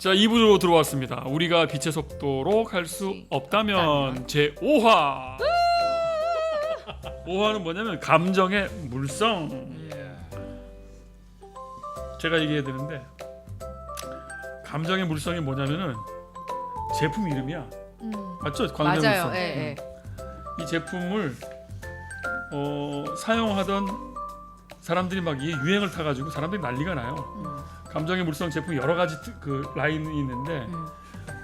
자, 2부로 들어왔습니다. 우리가 빛의 속도로 갈 수 없다면 제 5화. 5화는 뭐냐면 감정의 물성. 제가 얘기해야 되는데 감정의 물성이 뭐냐면은 제품 이름이야. 맞죠? 감정의 맞아요. 물성. 예. 이 제품을 사용하던 사람들이 막 이 유행을 타가지고 사람들이 난리가 나요. 감정의 물성 제품 여러 가지 그 라인이 있는데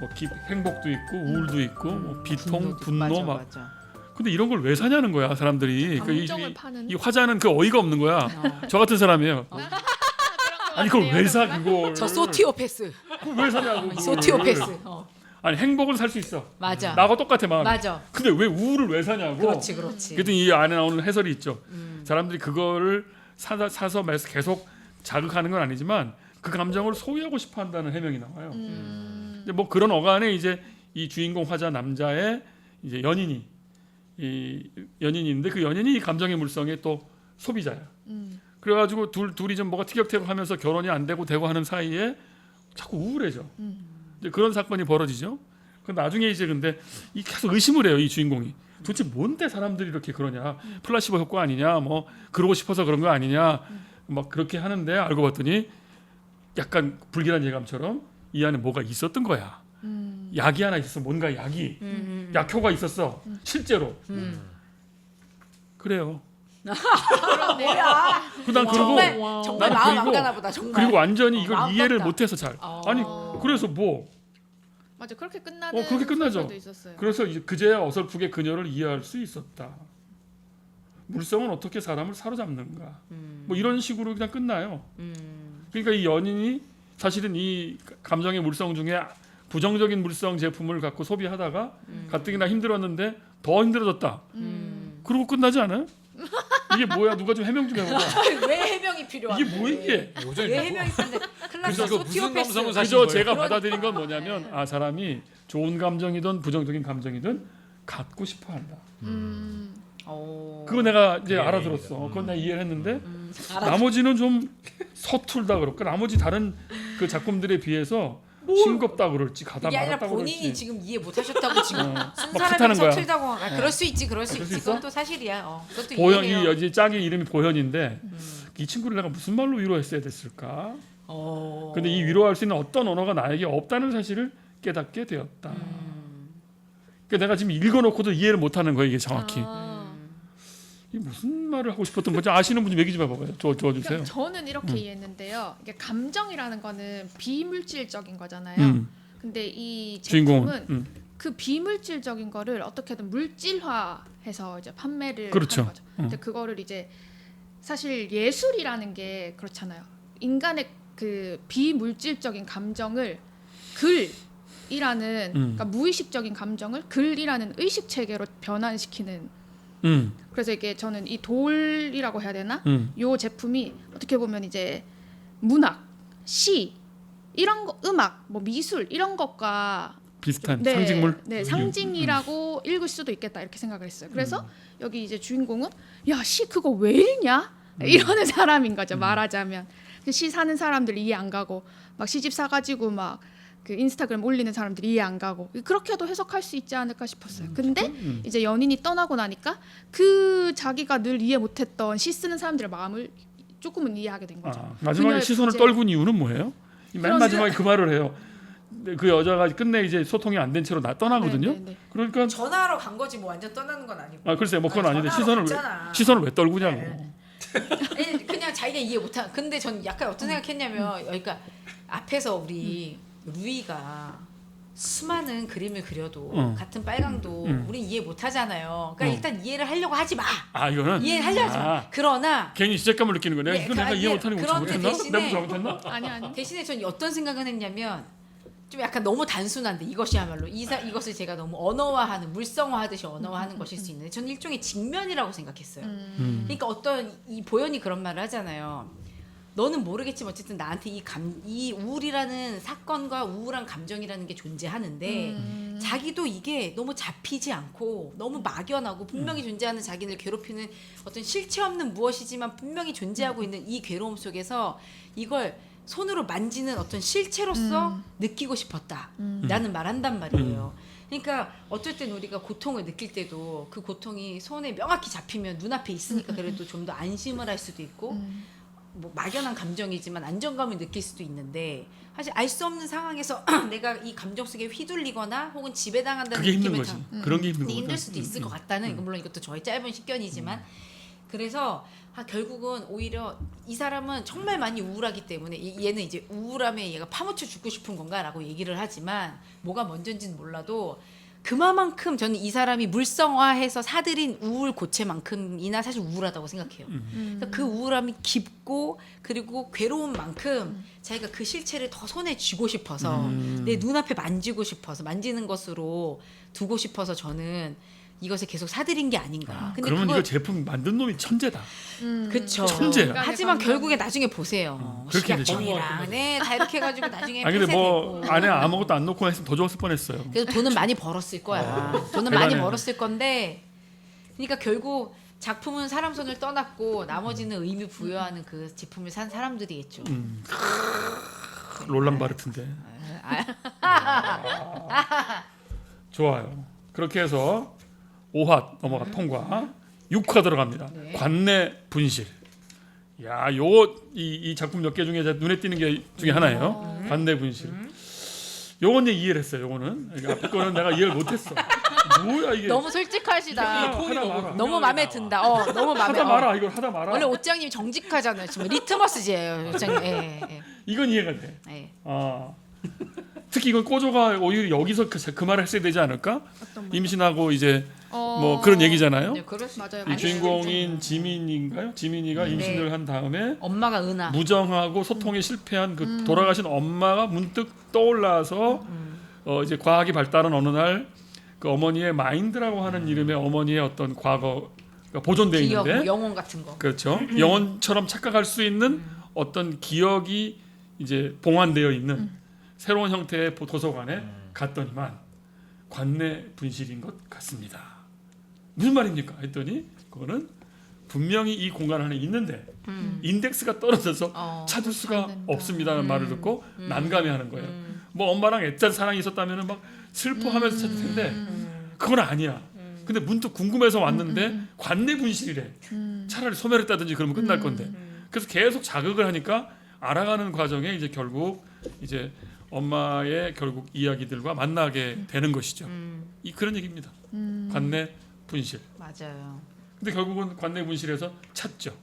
뭐 행복도 있고 우울도 있고 뭐 비통, 분노 막. 맞아. 근데 이런 걸 왜 사냐는 거야 사람들이. 감정을 파는 이 화자는 그 어이가 없는 거야. 저 같은 사람이에요. 아니 그걸 왜 사 그걸? 저 소티오패스. 그걸 왜 사냐고. 그걸. 소티오패스. 아니 행복은 살 수 있어. 맞아. 나하고 똑같아 마음. 맞아. 근데 왜 우울을 왜 사냐고. 그렇지. 그랬더니 이 안에 나오는 해설이 있죠. 사람들이 그거를 사서 계속 자극하는 건 아니지만 그 감정을 소유하고 싶어 한다는 해명이 나와요. 근데 뭐 그런 어간에 이제 이 주인공 화자 남자의 이제 연인이 있는데 그 연인이 이 감정의 물성의 또 소비자야. 그래가지고 둘이 좀 뭐가 티격태격하면서 결혼이 안 되고 하는 사이에 자꾸 우울해져. 이제 그런 사건이 벌어지죠. 그 나중에 이제 근데 이 계속 의심을 해요 이 주인공이. 도대체 뭔데 사람들이 이렇게 그러냐? 플라시보 효과 아니냐? 뭐 그러고 싶어서 그런 거 아니냐? 막 그렇게 하는데 알고 봤더니 약간 불길한 예감처럼 이 안에 뭐가 있었던 거야. 약이 하나 있었어. 뭔가 약이 약효가 있었어. 실제로. 그래요. 뭐야? 그다음 그리고 정말 난 마음 안 그리고- 가나 보다. 정말. 그리고 완전히 이걸 마음 이해를 떴다. 못해서 잘. 아니 그래서 뭐 맞아 그렇게 끝나는 그렇게 끝나죠. 소설도 있었어요. 그래서 그제야 어설프게 그녀를 이해할 수 있었다. 물성은 어떻게 사람을 사로잡는가. 뭐 이런 식으로 그냥 끝나요. 그러니까 이 연인이 사실은 이 감정의 물성 중에 부정적인 물성 제품을 갖고 소비하다가 가뜩이나 힘들었는데 더 힘들어졌다. 그러고 끝나지 않아요? 이게 뭐야? 누가 좀 해명 좀 해봐. 왜 해명이 필요한데? 이게 뭐 이게? 왜 해명이 필요한데? 클라스 이거 무슨 소티오패스. 감성을 사신 그저 거예요? 제가 받아들인 건 뭐냐면 사람이 좋은 감정이든 부정적인 감정이든 갖고 싶어한다. 그거 내가 이제 그게 알아들었어. 그건 내가 이해를 했는데 알아들었어. 나머지는 좀 서툴다 그럴까? 나머지 다른 그 작품들에 비해서 싱겁다 그럴지 가다 이게 아니라 말았다 본인이 그럴지. 지금 이해 못하셨다고 지금 막 순사람이 탓하는 거야. 서툴다고. 그럴 수 있지. 그럴 수 그럴 수 있지. 있어? 그건 또 사실이야. 그것도 보현 이해해요. 이 여지 짝의 이름이 보현인데 이 친구를 내가 무슨 말로 위로했어야 됐을까? 근데 이 위로할 수 있는 어떤 언어가 나에게 없다는 사실을 깨닫게 되었다. 그러니까 내가 지금 읽어놓고도 이해를 못하는 거예요 이게 정확히. 이게 무슨 말을 하고 싶었던 건지 아시는 분 좀 얘기 좀 해봐봐요. 도와주세요. 그러니까 저는 이렇게 이해했는데요. 이게 감정이라는 거는 비물질적인 거잖아요. 근데 이 제품은 주인공은 그 비물질적인 거를 어떻게든 물질화해서 이제 판매를 그렇죠. 하는 거죠. 근데 그거를 이제 사실 예술이라는 게 그렇잖아요. 인간의 그 비물질적인 감정을 글이라는 그러니까 무의식적인 감정을 글이라는 의식 체계로 변환시키는. 그래서 이게 저는 이 돌이라고 해야 되나? 요 제품이 어떻게 보면 이제 문학, 시 이런 거, 음악, 뭐 미술 이런 것과 비슷한 상징물. 네, 상징이라고 읽을 수도 있겠다 이렇게 생각을 했어요. 그래서 여기 이제 주인공은 야, 시 그거 왜 읽냐? 이러는 사람인 거죠. 말하자면 시 사는 사람들 이해 안 가고 막 시집 사가지고 막 그 인스타그램 올리는 사람들이 이해 안 가고 그렇게도 해석할 수 있지 않을까 싶었어요. 근데 이제 연인이 떠나고 나니까 그 자기가 늘 이해 못했던 시 쓰는 사람들의 마음을 조금은 이해하게 된 거죠. 마지막에 그녀의 시선을 부재. 떨군 이유는 뭐예요? 맨 그런 마지막에 그 말을 해요. 그 여자가 끝내 이제 소통이 안 된 채로 떠나거든요. 네. 그러니까 전화하러 간 거지 뭐 완전 떠나는 건 아니고. 글쎄요, 뭐 그건 아닌데 전화로 시선을 갔잖아. 왜 떨구냐고. 아니, 그냥 자기가 이해 못한. 근데 전 약간 어떤 생각했냐면 그러니까 앞에서 우리 루이가 수많은 그림을 그려도 같은 빨강도 우린 이해 못하잖아요. 그러니까 일단 이해를 하려고 하지 마. 이거는 이해를 하려 하지 마. 그러나 괜히 죄책감을 느끼는 거야. 네, 이거 내가 이해 못하는 거 그런데 잘못했나? 대신에- 내가 잘못했나? 아니. 대신에 전 어떤 생각을 했냐면 좀 약간 너무 단순한데 이것이야말로 이것을 제가 너무 언어화하는 물성화하듯이 언어화하는 것일 수 있는데 저는 일종의 직면이라고 생각했어요. 그러니까 어떤 이 보현이 그런 말을 하잖아요. 너는 모르겠지만 어쨌든 나한테 이 우울이라는 사건과 우울한 감정이라는 게 존재하는데 자기도 이게 너무 잡히지 않고 너무 막연하고 분명히 존재하는 자기를 괴롭히는 어떤 실체 없는 무엇이지만 분명히 존재하고 있는 이 괴로움 속에서 이걸 손으로 만지는 어떤 실체로서 느끼고 싶었다라는 말 한단 말이에요. 그러니까 어쩔 땐 우리가 고통을 느낄 때도 그 고통이 손에 명확히 잡히면 눈앞에 있으니까 그래도 좀 더 안심을 할 수도 있고 뭐 막연한 감정이지만 안정감을 느낄 수도 있는데 사실 알 수 없는 상황에서 내가 이 감정 속에 휘둘리거나 혹은 지배당한다는 그게 힘든 느낌을 거지. 그런 게 힘든 거죠. 힘들 수도 있을 것 같다는 물론 이것도 저의 짧은 식견이지만 그래서 결국은 오히려 이 사람은 정말 많이 우울하기 때문에 얘는 이제 우울함에 얘가 파묻혀 죽고 싶은 건가라고 얘기를 하지만 뭐가 먼저인지는 몰라도 그만큼 저는 이 사람이 물성화해서 사들인 우울 고체만큼이나 사실 우울하다고 생각해요. 그러니까 그 우울함이 깊고 그리고 괴로운 만큼 자기가 그 실체를 더 손에 쥐고 싶어서 내 눈앞에 만지고 싶어서 만지는 것으로 두고 싶어서 저는 이것을 계속 사들인 게 아닌가. 근데 그러면 그걸 이거 제품 만든 놈이 천재다. 그쵸. 천재야. 하지만 결국에 나중에 보세요. 그렇게 되죠. 식약청이랑 다 이렇게 해가지고 나중에 아니 근데 뭐 폐쇄되고. 안에 아무것도 안 넣고 했으면 더 좋았을 뻔했어요. 그래도 돈은 많이 벌었을 거야. 돈은 대단해. 많이 벌었을 건데, 그러니까 결국 작품은 사람 손을 떠났고 나머지는 의미 부여하는 그 제품을 산 사람들이겠죠. 롤란 바르트인데. 좋아요. 그렇게 해서 5화 넘어가 통과. 6화 들어갑니다. 네. 관내 분실. 야, 요거 이 작품 몇 개 중에 제가 눈에 띄는 게 중에 하나예요. 관내 분실. 요건 이제 이해를 했어요. 요거는 앞에 거는 내가 이해를 못했어. 뭐야 이게? 너무 솔직하시다. 하다 마라. 너무 마음에 든다. 너무 마음에. 하다 마라. 이걸 하다 마라. 원래 옷장님 정직하잖아요. 지금 리트머스지예요. 옷장님. 예. 이건 이해가 돼. 예. 특히 이건 꼬조가 오히려 여기서 그 말을 했어야 되지 않을까? 어떤 말? 임신하고 이제 뭐 그런 얘기잖아요. 네, 그럴 수 맞아요. 이 주인공인 지민인가요? 지민이가 네. 임신을 한 다음에 엄마가 은하. 무정하고 소통에 실패한 그 돌아가신 엄마가 문득 떠올라서 이제 과학이 발달한 어느 날 그 어머니의 마인드라고 하는 이름의 어머니의 어떤 과거가 보존되어 기억, 있는데 영혼 같은 거. 그렇죠. 영혼처럼 착각할 수 있는 어떤 기억이 이제 봉환되어 있는 새로운 형태의 도서관에 갔더니만 관내 분실인 것 같습니다. 무슨 말입니까? 했더니 그거는 분명히 이 공간 안에 있는데 인덱스가 떨어져서 찾을 수가 없습니다라는 말을 듣고 난감해하는 거예요. 뭐 엄마랑 애짠 사랑이 있었다면 막 슬퍼하면서 찾을 텐데 그건 아니야. 근데 문득 궁금해서 왔는데 관내 분실이래. 차라리 소멸했다든지 그러면 끝날 건데. 그래서 계속 자극을 하니까 알아가는 과정에 이제 결국 이제 엄마의 결국 이야기들과 만나게 되는 것이죠. 그런 얘기입니다. 관내 분실. 맞아요. 근데 결국은 관내 분실에서 찾죠.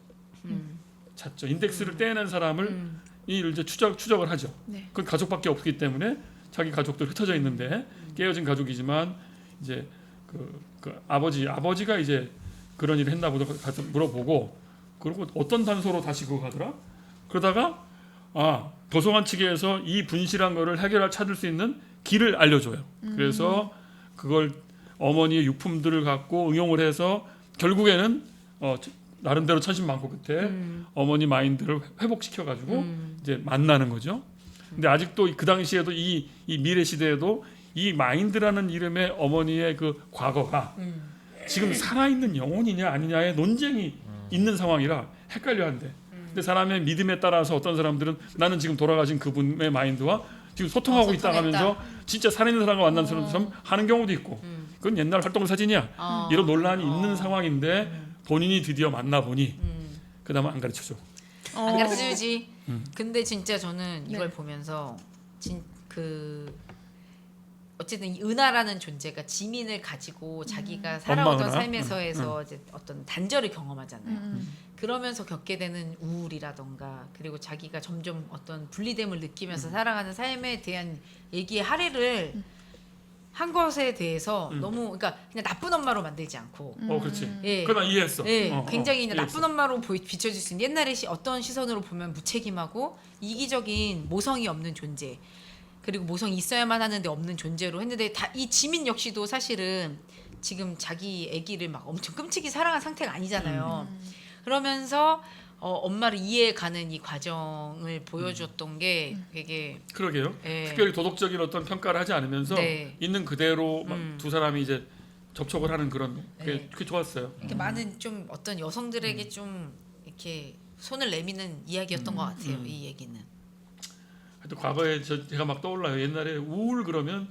찾죠. 인덱스를 떼낸 사람을 이제 추적을 하죠. 네. 그건 가족밖에 없기 때문에 자기 가족들 흩어져 있는데 깨어진 가족이지만 이제 그 아버지가 이제 그런 일을 했나 보다 가서 물어보고 그리고 어떤 단서로 다시 그거 가더라. 그러다가 도서관 측에서 이 분실한 거를 찾을 수 있는 길을 알려줘요. 그래서 그걸 어머니의 유품들을 갖고 응용을 해서 결국에는 나름대로 천신만고 끝에 어머니 마인드를 회복시켜가지고 이제 만나는 거죠. 근데 아직도 그 당시에도 이 미래 시대에도 이 마인드라는 이름의 어머니의 그 과거가 지금 살아있는 영혼이냐 아니냐의 논쟁이 있는 상황이라 헷갈려한대. 근데 사람의 믿음에 따라서 어떤 사람들은 나는 지금 돌아가신 그분의 마인드와 지금 소통하고 있다 하면서 진짜 살아있는 사람과 만난 사람처럼 하는 경우도 있고 그건 옛날 활동 사진이야. 이런 논란이 있는 상황인데 본인이 드디어 만나보니 그 다음에 안 가르쳐줘. 안 가르쳐주지. 근데 진짜 저는 이걸 보면서 어쨌든 이 은하라는 존재가 지민을 가지고 자기가 살아오던 엄마 은하? 삶에서에서 이제 어떤 단절을 경험하잖아요. 그러면서 겪게 되는 우울이라던가 그리고 자기가 점점 어떤 분리됨을 느끼면서 살아가는 삶에 대한 얘기의 할애를 한 것에 대해서 너무 그러니까 그냥 나쁜 엄마로 만들지 않고 그렇지. 예. 그건 난 이해했어. 예, 굉장히 그냥 이해했어. 나쁜 엄마로 비춰질 수 있는 옛날에 어떤 시선으로 보면 무책임하고 이기적인 모성이 없는 존재 그리고 모성이 있어야만 하는데 없는 존재로 했는데 이 지민 역시도 사실은 지금 자기 아기를 막 엄청 끔찍이 사랑한 상태가 아니잖아요. 그러면서 엄마를 이해가는 이 과정을 보여줬던 게 되게 그러게요. 예. 특별히 도덕적인 어떤 평가를 하지 않으면서 네. 있는 그대로 막 두 사람이 이제 접촉을 하는 그런 네. 그게 좋았어요. 이렇게 많은 좀 어떤 여성들에게 좀 이렇게 손을 내미는 이야기였던 것 같아요. 이 얘기는. 하여튼 과거에 제가 막 떠올라요. 옛날에 우울 그러면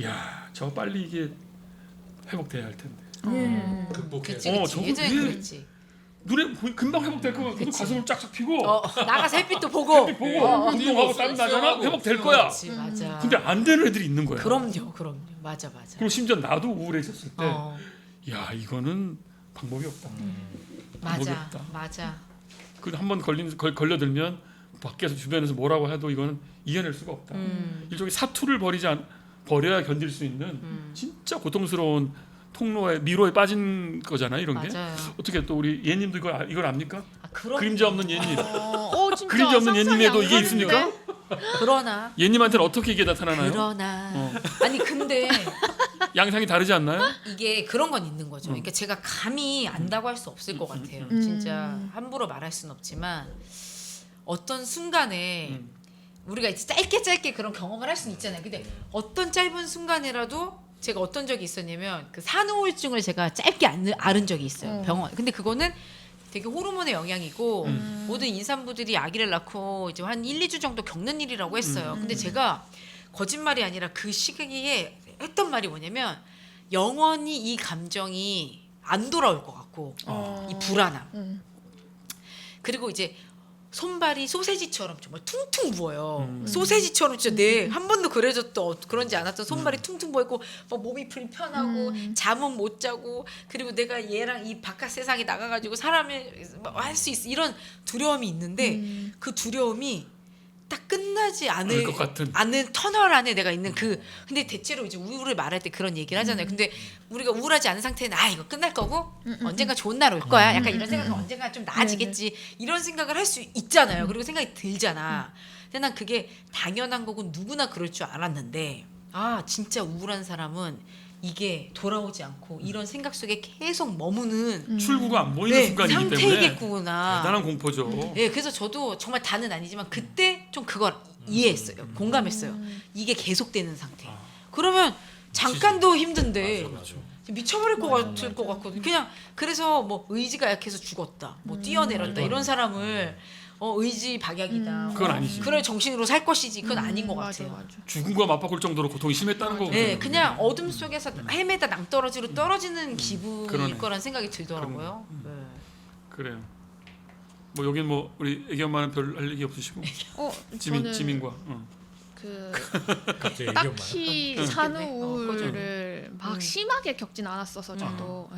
야, 저 빨리 이게 회복돼야 할 텐데. 극복해야 그치 돼. 그치 저거 예전에 왜- 그랬지. 눈에 금방 회복될 것 같고 그치. 가슴을 쫙쫙 피고 나가서 햇빛도 보고 보고 어, 운동하고 땀 나잖아. 수영하고. 회복될 거야. 그렇지 맞아. 근데 안 되는 애들이 있는 거야. 그럼요 맞아. 그리고 심지어 나도 우울해졌을 때, 어, 야 이거는 방법이 없다. 방법이 맞아 없다. 맞아. 그 한번 걸려들면 밖에서 주변에서 뭐라고 해도 이거는 이겨낼 수가 없다. 일종의 사투를 버려야 견딜 수 있는 진짜 고통스러운 통로에 미로에 빠진 거잖아요. 이런 게 맞아요. 어떻게 또 우리 예님도 이걸 압니까? 그럼 그림자 없는 예님. 진짜 그림자 없는 상상이 예님에도 안 이게 있습니까? 가는데? 그러나 예님한테는 어떻게 이게 나타나나요? 그러나 아니 근데 양상이 다르지 않나요? 이게 그런 건 있는 거죠. 그러니까 제가 감히 안다고 할 수 없을 것 같아요. 진짜 함부로 말할 수는 없지만 어떤 순간에 우리가 이제 짧게 그런 경험을 할 수는 있잖아요. 근데 어떤 짧은 순간이라도 제가 어떤 적이 있었냐면 그 산후우울증을 제가 짧게 앓은 적이 있어요. 병원. 근데 그거는 되게 호르몬의 영향이고 모든 임산부들이 아기를 낳고 이제 한 1, 2주 정도 겪는 일이라고 했어요. 근데 제가 거짓말이 아니라 그 시기에 했던 말이 뭐냐면 영원히 이 감정이 안 돌아올 것 같고 이 불안함. 그리고 이제 손발이 소세지처럼 정말 퉁퉁 부어요. 소세지처럼 진짜 내 한 번도 그런지 않았던 손발이 퉁퉁 부어있고 막 몸이 불편하고 잠은 못 자고 그리고 내가 얘랑 이 바깥 세상에 나가가지고 사람을 할 수 있어 이런 두려움이 있는데 그 두려움이 딱 끝나지 않을 것 같은. 않은 터널 안에 내가 있는 근데 대체로 이제 우울을 말할 때 그런 얘기를 하잖아요. 근데 우리가 우울하지 않은 상태는 이거 끝날 거고 언젠가 좋은 날 올 거야. 약간 이런 생각은 언젠가 좀 나아지겠지. 이런 생각을 할 수 있잖아요. 그리고 생각이 들잖아. 근데 난 그게 당연한 거고 누구나 그럴 줄 알았는데 진짜 우울한 사람은 이게 돌아오지 않고 이런 생각 속에 계속 머무는 출구가 안 보이는 순간이기 때문에 상태이겠구나. 대단한 공포죠. 예, 그래서 저도 정말 다는 아니지만 그때 좀 그걸 이해했어요. 공감했어요. 이게 계속되는 상태. 그러면 잠깐도 힘든데 미쳐버릴 것 같을 것 같거든요. 그냥 그래서 뭐 의지가 약해서 죽었다, 뭐 뛰어내렸다 이런 사람을 의지 박약이다. 그건 아니지. 그럴 정신으로 살 것이지. 그건 아닌 것 맞아, 같아요. 맞아. 죽음과 맞바꿀 정도로 고통이 심했다는 거고. 네, 그냥 어둠 속에서 헤매다 낭떠러지로 떨어지는 기분일 그러네. 거란 생각이 들더라고요. 네. 그래요. 뭐 여긴 뭐 우리 애기 엄마는 별 할 얘기 없으시고 저는 지민과 그 갑자기 얘기 엄마요? 딱히 산후우울을 막 심하게 겪진 않았어서 저도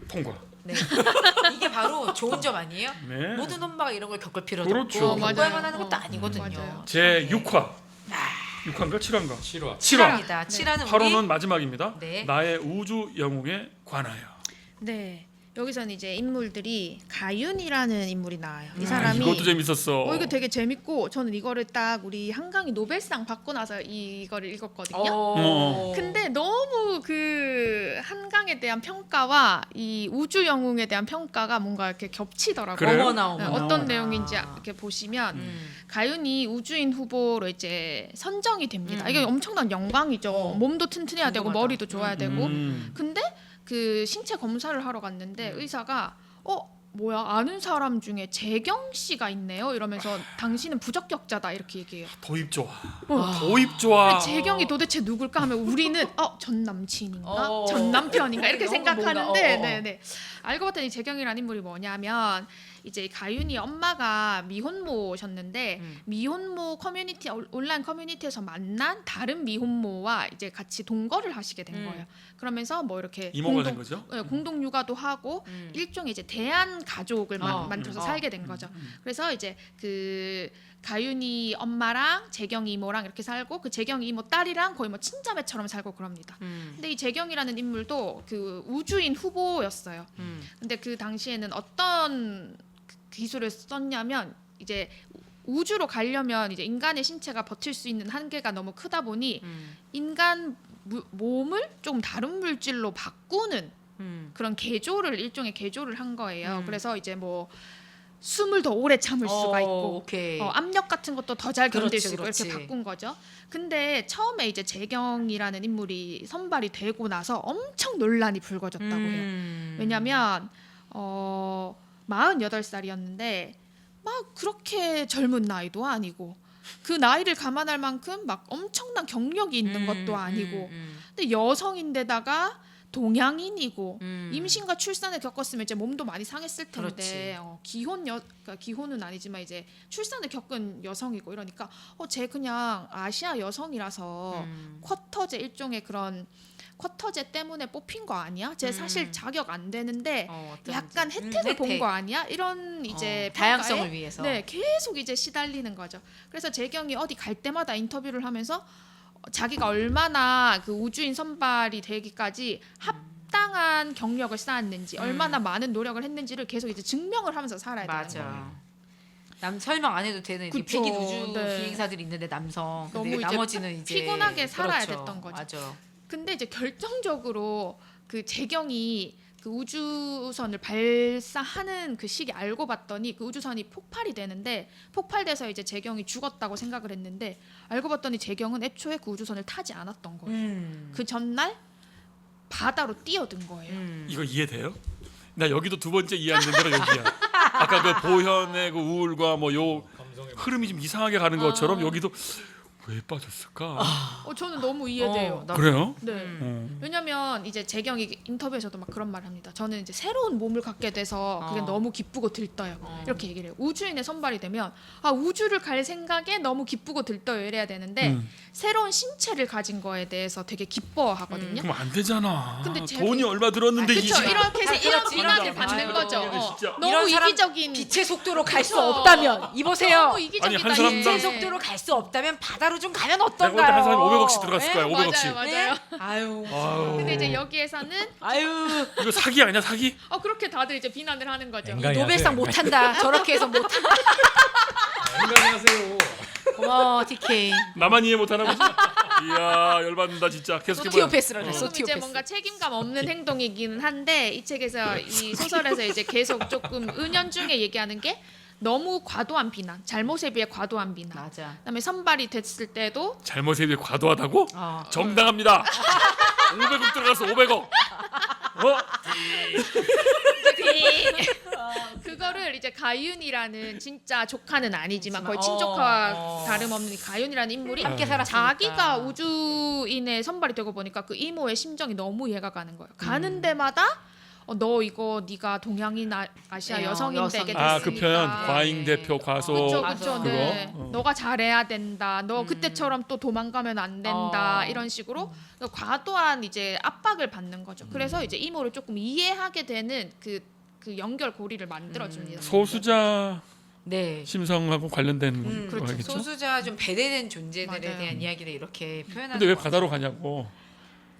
통과. 네. 이게 바로 좋은 점 아니에요? 네. 모든 엄마가 이런 걸 겪을 필요도 그렇죠. 없고 맞아요. 겪어야만 하는 것도 아니거든요. 맞아요. 제 6화. 6화인가 7화인가? 7화. 7화. 7화입니다. 7화는 8화는 마지막입니다. 네. 나의 우주 영웅에 관하여. 네. 여기서는 이제 인물들이 가윤이라는 인물이 나와요. 이 사람이 이것도 재밌었어. 이거 되게 재밌고 저는 이거를 딱 우리 한강이 노벨상 받고 나서 이거를 읽었거든요. 근데 너무 그 한강에 대한 평가와 이 우주 영웅에 대한 평가가 뭔가 이렇게 겹치더라고요. 그래요? 어머나. 네, 어떤 내용인지 이렇게 보시면 가윤이 우주인 후보로 이제 선정이 됩니다. 이게 엄청난 영광이죠. 몸도 튼튼해야 되고 궁금하다. 머리도 좋아야 되고. 음. 근데 그 신체 검사를 하러 갔는데 의사가 뭐야 아는 사람 중에 재경 씨가 있네요 이러면서 당신은 부적격자다 이렇게 얘기해요. 도입 좋아. 도입 좋아. 재경이 도대체 누굴까 하면 우리는 전 남친인가 어. 전 남편인가 이렇게 너무 생각하는데 뭔가, 네네 알고 봤더니 재경이라는 인물이 뭐냐면 이제 가윤이 엄마가 미혼모셨는데 미혼모 커뮤니티 온라인 커뮤니티에서 만난 다른 미혼모와 이제 같이 동거를 하시게 된 거예요. 그러면서 뭐 이렇게 이모가 된 거죠? 공동 육아도 하고 일종의 이제 대한 가족을 어. 만들어서 살게 된 거죠. 그래서 이제 그 가윤이 엄마랑 재경이 이모랑 이렇게 살고 그 재경이 이모 딸이랑 거의 뭐 친자매처럼 살고 그럽니다. 근데 이 재경이라는 인물도 그 우주인 후보였어요. 근데 그 당시에는 어떤 기술을 썼냐면 이제 우주로 가려면 이제 인간의 신체가 버틸 수 있는 한계가 너무 크다 보니 인간 몸을 좀 다른 물질로 바꾸는 그런 일종의 개조를 한 거예요. 그래서 이제 뭐 숨을 더 오래 참을 수가 있고 오케이. 압력 같은 것도 더 잘 견딜 그렇지, 수 있고 그렇지. 이렇게 바꾼 거죠. 근데 처음에 이제 재경이라는 인물이 선발이 되고 나서 엄청 논란이 불거졌다고 해요. 왜냐면 48살이었는데 막 그렇게 젊은 나이도 아니고 그 나이를 감안할 만큼 막 엄청난 경력이 있는 것도 아니고 근데 여성인데다가 동양인이고 임신과 출산을 겪었으면 이제 몸도 많이 상했을 텐데 그러니까 기혼은 아니지만 이제 출산을 겪은 여성이고 이러니까 쟤 그냥 아시아 여성이라서 쿼터제 일종의 그런 쿼터제 때문에 뽑힌 거 아니야? 쟤 사실 자격 안 되는데 약간 혜택을 본 거 아니야? 이런 이제 다양성을 평가에 위해서. 네, 계속 이제 시달리는 거죠. 그래서 재경이 어디 갈 때마다 인터뷰를 하면서 자기가 얼마나 그 우주인 선발이 되기까지 합당한 경력을 쌓았는지 얼마나 많은 노력을 했는지를 계속 이제 증명을 하면서 살아야 되는 거예요. 맞아. 남 설명 안 해도 되는 이렇게 그쵸. 백인 우주 네. 비행사들이 있는데 남성. 근데 너무 이제 나머지는 이제 피곤하게 살아야 그렇죠. 됐던 거죠. 맞아. 근데 이제 결정적으로 그 재경이 그 우주선을 발사하는 그 시기 알고 봤더니 그 우주선이 폭발이 되는데 폭발돼서 이제 재경이 죽었다고 생각을 했는데 알고 봤더니 재경은 애초에 그 우주선을 타지 않았던 거예요. 그 전날 바다로 뛰어든 거예요. 이거 이해돼요? 나 여기도 두 번째 이해하는 데가 여기야. 아까 그 보현의 그 우울과 뭐 요 흐름이 좀 이상하게 가는 것처럼 여기도 왜 빠졌을까? 저는 너무 이해돼요. 그래요? 네. 왜냐면 이제 재경이 인터뷰에서도 막 그런 말을 합니다. 저는 이제 새로운 몸을 갖게 돼서 그게 너무 기쁘고 들떠요. 이렇게 얘기를 해요. 우주인에 선발이 되면 우주를 갈 생각에 너무 기쁘고 들떠요 이래야 되는데 새로운 신체를 가진 거에 대해서 되게 기뻐하거든요. 그럼 안 되잖아. 근데 돈이 얼마 들었는데 그렇죠. 이제 이렇게 해서 이런 그렇지. 비난을 맞아. 받는 맞아. 거죠. 진짜. 너무 이런 사람 이기적인 빛의 속도로 갈 수 그쵸. 없다면 이보세요. 너무 이기적이다. 아니, 한 사람당 빛의 이게. 속도로 갈 수 없다면 바다로 좀 가면 내가 볼 때 어떤가요? 한 사람이 500억씩 들어갔을 네? 거야. 500억씩. 맞아요. 아유. 아유. 근데 이제 여기에서는 아유. 이거 사기 아니야 사기? 그렇게 다들 이제 비난을 하는 거죠. 앵간히 노벨상 하세요, 못 한다. 저렇게 해서 못 한다. 앵간히 하세요. 고마워 TK. 나만 이해 못하나 보지? 이야 열받는다 진짜. 계속 해봐. 소티오패스라 그래. 조금 이제 소티오패스. 뭔가 책임감 없는 행동이기는 한데 이 책에서 이 소설에서 이제 계속 조금 은연중에 얘기하는 게 너무 과도한 비난, 잘못에 비해 과도한 비난. 맞아. 그다음에 선발이 됐을 때도 잘못에 비해 과도하다고? 어. 정당합니다. 500억 들어갔어 500억. 그거를 이제 가윤이라는 진짜 조카는 아니지만 거의 어, 친조카와 어. 다름없는 가윤이라는 인물이 함께 살았으니까. 자기가 우주인에 선발이 되고 보니까 그 이모의 심정이 너무 이해가 가는 거예요. 가는 데마다 너 이거 네가 동양인 아시아 네, 여성인 되게 여성이다. 됐으니까. 그 표현 과잉 대표 과소. 그쵸 맞아. 그쵸 그거? 네. 어. 너가 잘해야 된다. 너 그때처럼 또 도망가면 안 된다. 이런 식으로 그러니까 과도한 이제 압박을 받는 거죠. 그래서 이제 이모를 조금 이해하게 되는 그 연결고리를 만들어줍니다. 소수자 네. 심성하고 관련된 그렇죠. 거겠죠. 소수자 좀 배제된 존재들에 맞아요. 대한 이야기를 이렇게 표현하는. 근데 왜 것 바다로 같아요. 가냐고.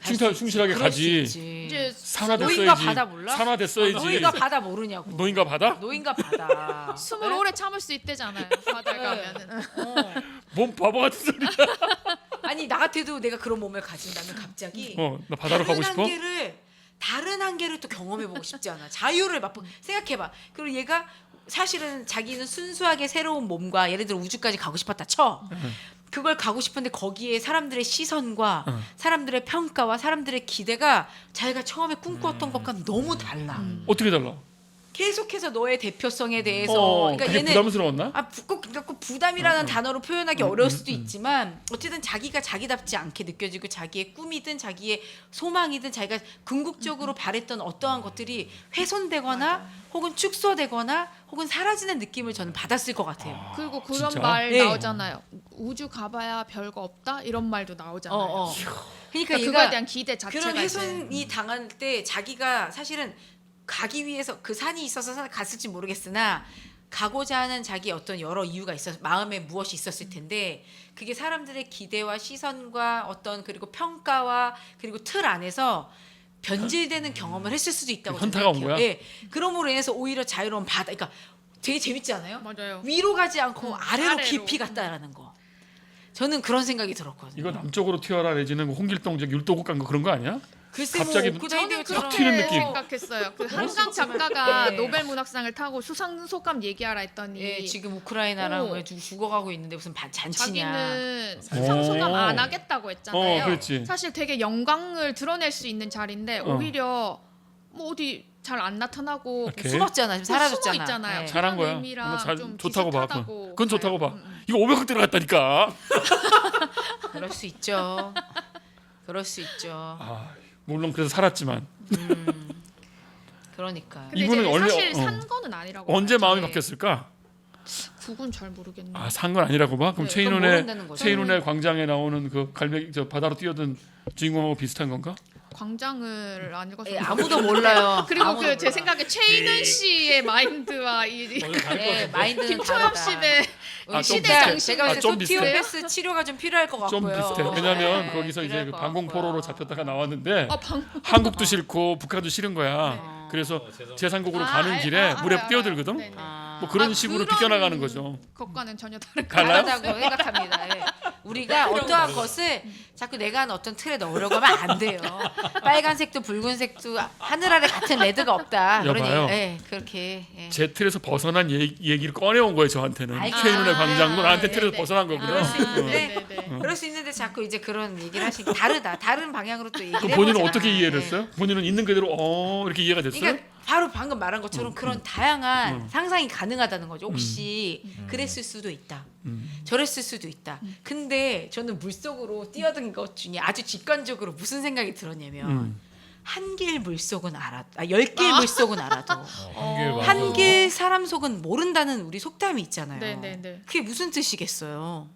갈수 있지. 충실하게 그럴 수 가지. 있지. 이제 산화 노인과 됐어야지. 바다 몰라? 산화 됐어야지. 노인과 바다 모르냐고. 노인과 바다? 노인과 바다. 숨을 네? 오래 참을 수 있대잖아요. 바다 가면은. 어. 뭔 바보 같은 소리야. 아니 나 같아도 내가 그런 몸을 가진다면 갑자기 나 바다로 가고 싶어? 다른 한계를 또 경험해 보고 싶지 않아. 자유를 맛보. 생각해봐. 그리고 얘가 사실은 자기는 순수하게 새로운 몸과 예를 들어 우주까지 가고 싶었다 쳐. 그걸 가고 싶은데 거기에 사람들의 시선과 사람들의 평가와 사람들의 기대가 자기가 처음에 꿈꾸었던 것과 너무 달라. 어떻게 달라? 계속해서 너의 대표성에 대해서 그러니까 그게 얘는 부담스러웠나? 꼭 부담이라는 단어로 표현하기 어려울 수도 있지만 어쨌든 자기가 자기답지 않게 느껴지고 자기의 꿈이든 자기의 소망이든 자기가 궁극적으로 바랬던 어떠한 것들이 훼손되거나 혹은 축소되거나 혹은 사라지는 느낌을 저는 받았을 것 같아요. 그리고 그런 진짜? 말 네. 나오잖아요. 우주 가봐야 별거 없다 이런 말도 나오잖아요. 그러니까 그거에 얘가 대한 기대 자체가 그런 이제 훼손이 당할 때 자기가 사실은 가기 위해서 그 산이 있어서 갔을지 모르겠으나 가고자 하는 자기 어떤 여러 이유가 있어서 마음에 무엇이 있었을 텐데 그게 사람들의 기대와 시선과 어떤 그리고 평가와 그리고 틀 안에서 변질되는 경험을 했을 수도 있다고 현타가 온 생각해요. 거야? 예. 그럼으로 인해서 오히려 자유로운 바다 그러니까 되게 재밌지 않아요? 맞아요. 위로 가지 않고 아래로 아래로. 깊이 갔다라는 거. 저는 그런 생각이 들었거든요. 이거 남쪽으로 튀어라 내지는 뭐 홍길동적 율도국 간 거 그런 거 아니야? 글쎄 갑자기 뭐 저는 오크나이드처럼 그렇게 튀는 느낌. 생각했어요. 그 그럴 수 한강 있지만. 작가가 네. 노벨 문학상을 타고 수상 소감 얘기하라 했더니 예, 지금 우크라이나랑 오. 왜 죽어가고 있는데 무슨 잔치냐. 자기는 수상 소감 안 하겠다고 했잖아요. 그렇지. 사실 되게 영광을 드러낼 수 있는 자리인데 오히려 뭐 어디 잘 안 나타나고 오케이. 숨었잖아. 지금 사라졌잖아. 숨어 있잖아요. 네. 잘한 거야. 그런 의미랑 잘 좀 좋다고 봐. 비슷하다고 그건 좋다고 봐. 봐요. 이거 500억 들어갔다니까. 그럴 수 있죠. 그럴 수 있죠. 아, 물론 그래서 살았지만 그러니까. 근데 이분은 이제 원래 사실 산 거는 아니라고. 언제 봐요. 마음이 저게. 바뀌었을까? 그건 잘 모르겠네요. 아, 산 건 아니라고 봐. 그럼 네, 그건 최인훈의 모른다는 거죠. 최인훈의 광장에 나오는 그 갈매기 저 바다로 뛰어든 주인공하고 비슷한 건가? 광장을 안 읽어서 예, 아무도 몰라요. 그리고 아무도 그 제 몰라. 생각에 최인은 씨의 마인드와 이 네, 마인드는 김초엽 다르다. 씨의 아, 좀 시대 비슷해. 장신 제가 봤을 때 좀 비슷해. 소티오패스 치료가 좀 필요할 것 같고요. 좀 비슷해. 왜냐면 네, 거기서 이제 필요할 그 것 방공포로로 같고요. 잡혔다가 나왔는데 방 한국도 싫고 북한도 싫은 거야. 네. 그래서 죄송합니다. 제산국으로 아, 가는 길에 물에 알아요. 뛰어들거든. 네네. 아, 뭐 그런 아, 식으로 그런 비껴나가는 거죠. 것과는 전혀 다른 달라요? 다르다고 생각합니다. 예. 우리가 어떠한 것을 자꾸 내가 하는 어떤 틀에 넣으려고 하면 안 돼요. 빨간색도 붉은색도 하늘 아래 같은 레드가 없다. 그런 여봐요. 얘기, 예, 그렇게. 예. 제 틀에서 벗어난 얘기를 꺼내온 거예요 저한테는. 알겠어요. 최인훈의 광장도 나한테 네, 틀에서 네. 벗어난 거거든. 그럴 수 있는데 네네. 그럴 수 있는데 자꾸 이제 그런 얘기를 하시니 다르다. 다른 방향으로 또 얘기를 그럼 본인은 해보자. 어떻게 이해를 예. 했어요? 본인은 있는 그대로 이렇게 이해가 됐어요? 그러니까 바로 방금 말한 것처럼 그런 다양한 상상이 가능하다는 거죠. 혹시 그랬을 수도 있다. 저랬을 수도 있다. 근데 저는 물속으로 뛰어든 것 중에 아주 직관적으로 무슨 생각이 들었냐면 한 길 물속은 알았다. 10길 물속은 알아도 한 길 사람 속은 모른다는 우리 속담이 있잖아요. 네네네. 그게 무슨 뜻이겠어요?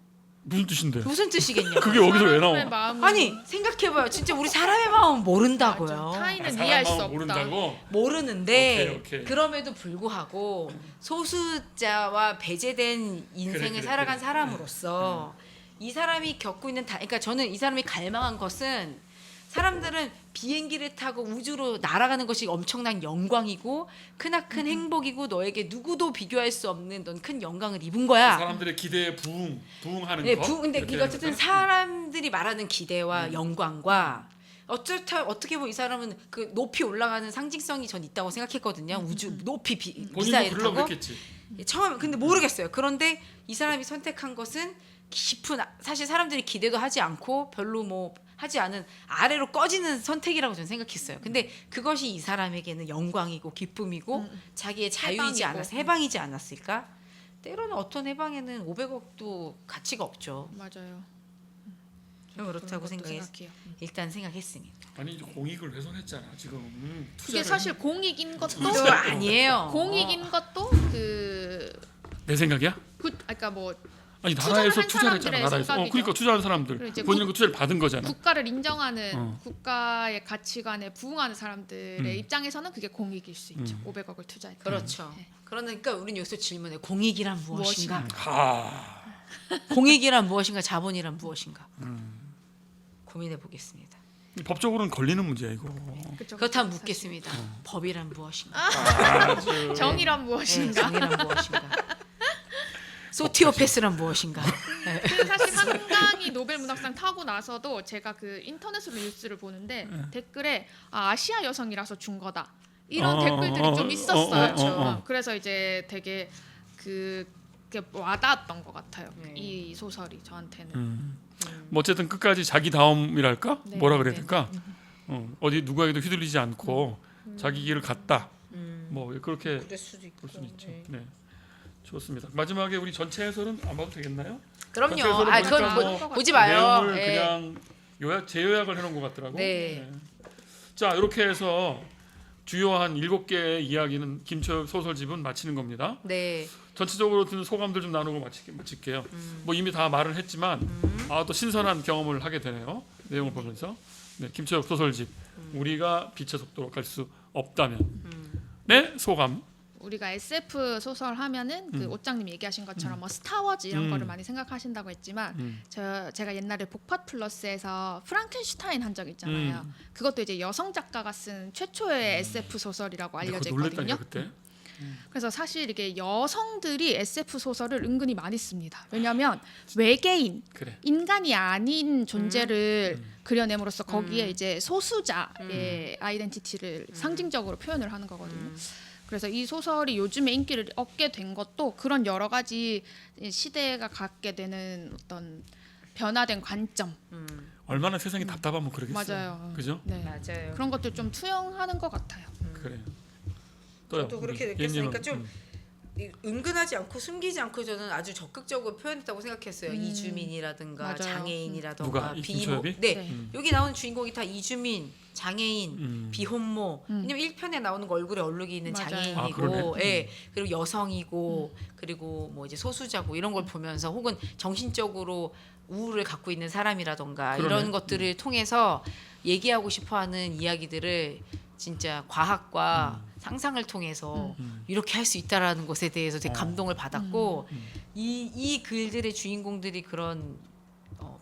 무슨 뜻인데? 무슨 뜻이겠냐고. 그게 여기서 왜 나와? 사람의 마음은 아니 생각해봐요. 진짜 우리 사람의 마음은 모른다고요. 맞아. 타인은 사람 이해할 수 마음 없다. 모른다고? 모르는데 오케이. 그럼에도 불구하고 소수자와 배제된 인생을 그래, 살아간 그래. 사람으로서 이 사람이 겪고 있는 그러니까 저는 이 사람이 갈망한 것은 사람들은 비행기를 타고 우주로 날아가는 것이 엄청난 영광이고 크나큰 행복이고 너에게 누구도 비교할 수 없는 넌 큰 영광을 입은 거야. 사람들의 기대에 부응하는 네, 거. 근데 이렇게 이거 어쨌든 해야 사람들이 말하는 기대와 영광과 어떻게 보면 이 사람은 그 높이 올라가는 상징성이 전 있다고 생각했거든요. 우주 높이 본인도 미사일을 그러려고 타고 그랬겠지. 처음 근데 모르겠어요. 그런데 이 사람이 선택한 것은 깊은 사실 사람들이 기대도 하지 않고 별로 뭐 하지 않은 아래로 꺼지는 선택이라고 저는 생각했어요. 근데 그것이 이 사람에게는 영광이고 기쁨이고 자기의 자유이지 해방이고. 않았어 해방이지 않았을까? 때로는 어떤 해방에는 500억도 가치가 없죠. 맞아요. 저는 그렇다고 그런 것도 생각했 생각해요. 일단 생각했습니다. 아니 이제 공익을 훼손했잖아 지금. 이게 투자를 사실 공익인 것도 또 아니에요. 공익인 것도 그 내 생각이야? 그러니까 뭐 아니 나라에서 투자를 투자를 한 했잖아. 사람들의 나라에서. 생각이죠. 그러니까 투자한 사람들 그리고 이제 본인은 그 투자를 받은 거잖아. 국가를 인정하는 어. 국가의 가치관에 부응하는 사람들의 입장에서는 그게 공익일 수 있죠. 500억을 투자했다. 그렇죠. 네. 그러니까 우리는 여기서 질문해. 공익이란 무엇인가? 하. 공익이란 무엇인가? 자본이란 무엇인가? 고민해 보겠습니다. 법적으로는 걸리는 문제야 이거. 그쵸, 그렇다면 그쵸, 묻겠습니다. 법이란 무엇인가? 사실. 정의란 네, 무엇인가? 정의란 무엇인가? 소티오패스란 무엇인가? 네. 그 사실 한강이 노벨 문학상 타고 나서도 제가 그 인터넷으로 뉴스를 보는데 댓글에 아시아 여성이라서 준 거다 이런 댓글들이 좀 있었어요. 그래서 이제 되게 그게 와닿았던 것 같아요. 네. 이 소설이 저한테는. 뭐 어쨌든 끝까지 자기 다움이랄까? 네, 뭐라 그래야 네, 될까? 어디 누구에게도 휘둘리지 않고 자기 길을 갔다. 뭐 그렇게 그럴 수도 있고. 볼 수는 있죠. 네. 좋습니다. 마지막에 우리 전체 해설은 안 봐도 되겠나요? 그럼요. 전체적으로 아, 보니까 그건 뭐 보지 마요. 내용을 예. 그냥 재요약을 해놓은 것 같더라고. 네. 자 이렇게 해서 주요한 7개의 이야기는 김초엽 소설집은 마치는 겁니다. 네. 전체적으로 드는 소감들 좀 나누고 마칠게요. 뭐 이미 다 말을 했지만 또 신선한 경험을 하게 되네요. 내용을 보면서. 네, 김초엽 소설집 우리가 빛의 속도로 갈 수 없다면. 네, 소감. 우리가 SF 소설 하면은 그 옷장님 얘기하신 것처럼 뭐 스타워즈 이런 거를 많이 생각하신다고 했지만 제가 옛날에 복팟 플러스에서 프랑켄슈타인 한 적 있잖아요. 그것도 이제 여성 작가가 쓴 최초의 SF 소설이라고 알려져 그거 있거든요. 놀랬다니까 그때. 그래서 사실 이게 여성들이 SF 소설을 은근히 많이 씁니다. 왜냐하면 외계인, 그래. 인간이 아닌 존재를 그려냄으로써 거기에 이제 소수자의 아이덴티티를 상징적으로 표현을 하는 거거든요. 그래서 이 소설이 요즘에 인기를 얻게 된 것도 그런 여러 가지 시대가 갖게 되는 어떤 변화된 관점. 얼마나 세상이 답답하면 그러겠어요. 맞아요. 그죠? 네. 맞아요. 그런 것들 좀 투영하는 것 같아요. 그래. 또요. 저도 그렇게 우리 느꼈으니까 예님은, 좀 은근하지 않고 숨기지 않고 저는 아주 적극적으로 표현했다고 생각했어요. 이주민이라든가 맞아요. 장애인이라든가 누가? 비모. 김초엽이? 네. 네. 여기 나오는 주인공이 다 이주민, 장애인, 비혼모. 왜냐면 1편에 나오는 거 얼굴에 얼룩이 있는 맞아요. 장애인이고, 아, 그러네. 예. 그리고 여성이고, 그리고 뭐 이제 소수자고 이런 걸 보면서 혹은 정신적으로 우울을 갖고 있는 사람이라던가 그러네. 이런 것들을 통해서 얘기하고 싶어하는 이야기들을 진짜 과학과 상상을 통해서 이렇게 할 수 있다라는 것에 대해서 되게 감동을 받았고 이 글들의 주인공들이 그런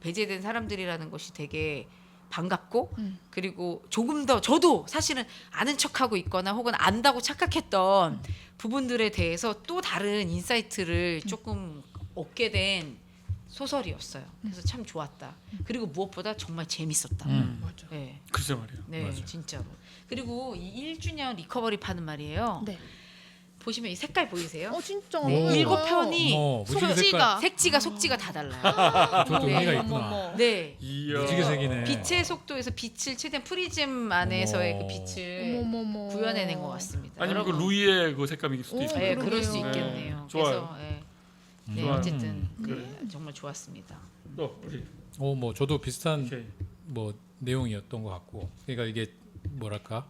배제된 사람들이라는 것이 되게 반갑고 그리고 조금 더 저도 사실은 아는 척하고 있거나 혹은 안다고 착각했던 부분들에 대해서 또 다른 인사이트를 조금 얻게 된 소설이었어요. 그래서 참 좋았다. 그리고 무엇보다 정말 재밌었다. 맞아. 네, 글쎄 말이야. 네, 맞아요. 진짜로. 그리고 이 1주년 리커버리 파는 말이에요. 네. 보시면 이 색깔 보이세요? 진짜. 네, 오. 7편이 어머, 무지개 색깔. 속지가. 색지가 속지가 다 달라요. 저도 네. 의미가 있구나. 네. 이야. 무지개 색이네. 빛의 속도에서 빛을 최대한 프리즘 안에서의 어머. 그 빛을 어머머머. 구현해낸 것 같습니다. 아니면 그 여러분. 루이의 그 색감일 수도 오, 있고. 네, 그러게요. 그럴 수 네. 있겠네요. 좋아요. 그래서 네, 좋아요. 어쨌든 그래. 네, 정말 좋았습니다. 또 우리 뭐 저도 비슷한 오케이. 뭐 내용이었던 것 같고, 그러니까 이게 뭐랄까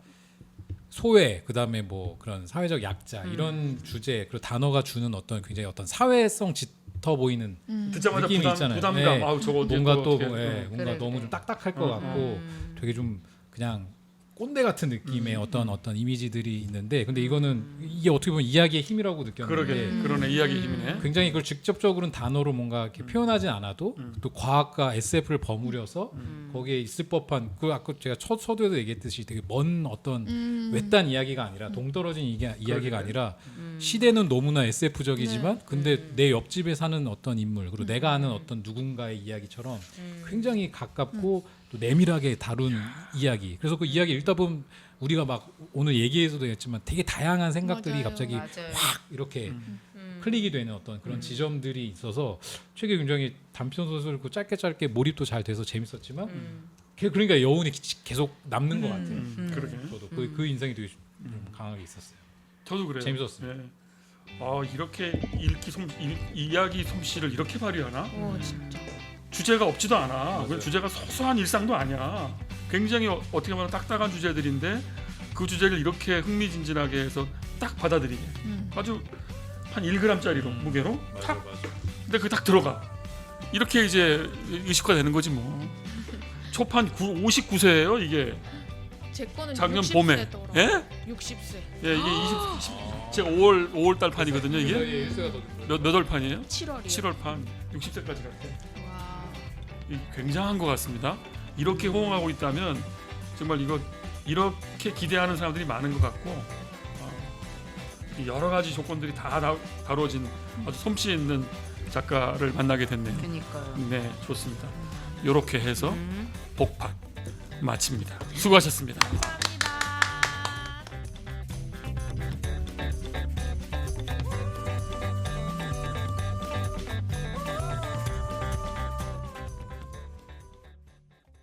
소외, 그다음에 뭐 그런 사회적 약자 이런 주제, 그리고 단어가 주는 어떤 굉장히 어떤 사회성 짙어 보이는 듣자마자 느낌이 있잖아요. 부담감. 네. 아우 저거 어떻게 뭔가 또 어떻게. 뭔가 그래, 너무 그래. 좀 딱딱할 것 같고 되게 좀 그냥 꼰대 같은 느낌의 어떤 이미지들이 있는데, 근데 이거는 이게 어떻게 보면 이야기의 힘이라고 느꼈는데 그러게 그러네 이야기 힘이네. 굉장히 그걸 직접적으로는 단어로 뭔가 이렇게 표현하지 않아도 또 과학과 SF를 버무려서 거기에 있을 법한, 그 아까 제가 첫 서두에도 얘기했듯이 되게 먼 어떤 외딴 이야기가 아니라 동떨어진 이야기가 아니라 시대는 너무나 SF적이지만 근데 내 옆집에 사는 어떤 인물, 그리고 내가 아는 어떤 누군가의 이야기처럼 굉장히 가깝고 또 내밀하게 다룬 이야기. 그래서 그 이야기 읽다 보면 우리가 막 오늘 얘기에서도 했지만 되게 다양한 생각들이 맞아요. 갑자기 맞아요. 확 이렇게 클릭이 되는 어떤 그런 지점들이 있어서 책이 굉장히 단편 소설고 짧게 몰입도 잘 돼서 재밌었지만 그러니까 여운이 계속 남는 것 같아요. 그러게. 저도 그 인상이 되게 좀 강하게 있었어요. 저도 그래요. 재밌었어요. 네. 아 이렇게 이야기 솜씨를 이렇게 발휘하나? 진짜. 주제가 없지도 않아. 맞아요. 그 주제가 소소한 일상도 아니야. 굉장히 어떻게 보면 딱딱한 주제들인데 그 주제를 이렇게 흥미진진하게 해서 딱 받아들이게. 아주 한 1g짜리로 무게로 탁. 근데 그게 딱 들어가. 이렇게 이제 의식화되는 거지 뭐. 초판 59세예요 이게. 제 거는 작년 60세 봄에. 더라. 예? 60세. 예 이게 20 제가 5월 달 판이거든요 이게. 몇 월 판이에요? 7월이요. 7월 판. 60세까지 갔대. 와. 굉장한 것 같습니다. 이렇게 호응하고 있다면 정말 이거 이렇게 기대하는 사람들이 많은 것 같고 여러 가지 조건들이 다 다뤄진 아주 솜씨 있는 작가를 만나게 됐네요. 그러니까요. 네, 좋습니다. 이렇게 해서 복팟 마칩니다. 수고하셨습니다.